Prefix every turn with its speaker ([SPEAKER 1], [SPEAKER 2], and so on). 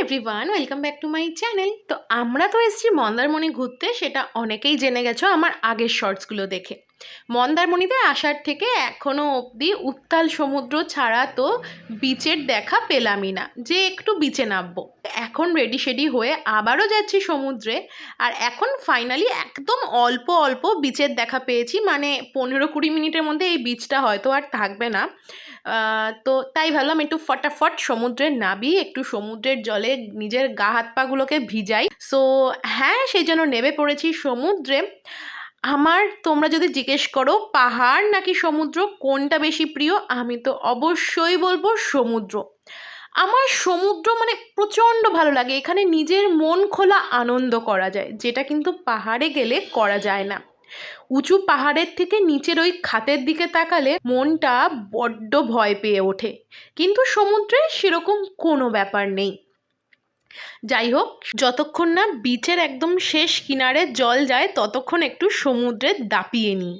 [SPEAKER 1] Everyone, welcome back to my channel. তো আমরা তো এসেছি মন্দারমণি ঘুরতে, সেটা অনেকেই জেনে গেছো আমার আগের শর্টসগুলো দেখে। মন্দারমণিতে আসার থেকে এখনও অবধি উত্তাল সমুদ্র ছাড়া তো বিচের দেখা পেলামই না, যে একটু বিচে নামবো। এখন রেডি শেডি হয়ে আবারও যাচ্ছি সমুদ্রে। আর এখন ফাইনালি একদম অল্প অল্প বিচের দেখা পেয়েছি, মানে 15-20 মিনিটের মধ্যে এই বিচটা হয়তো আর থাকবে না। তো তাই ভাবলাম একটু ফটাফট সমুদ্রে নাবি, একটু সমুদ্রের জলে নিজের গা হাত পাগুলোকে ভিজাই। সো হ্যাঁ, সেই জন্য নেমে পড়েছি সমুদ্রে। আমার, তোমরা যদি জিজ্ঞেস করো পাহাড় নাকি সমুদ্র কোনটা বেশি প্রিয়, আমি তো অবশ্যই বলবো সমুদ্র। আমার সমুদ্র মানে প্রচণ্ড ভালো লাগে, এখানে নিজের মন খোলা আনন্দ করা যায়, যেটা কিন্তু পাহাড়ে গেলে করা যায় না। উঁচু পাহাড়ের থেকে নিচের ওই খাতের দিকে তাকালে মনটা বড্ড ভয় পেয়ে ওঠে, কিন্তু সমুদ্রে সেরকম কোনো ব্যাপার নেই। যাই হোক, যতক্ষণ না বিচের একদম শেষ কিনারে জল যায় ততক্ষণ একটু সমুদ্রে দাপিয়ে নিই।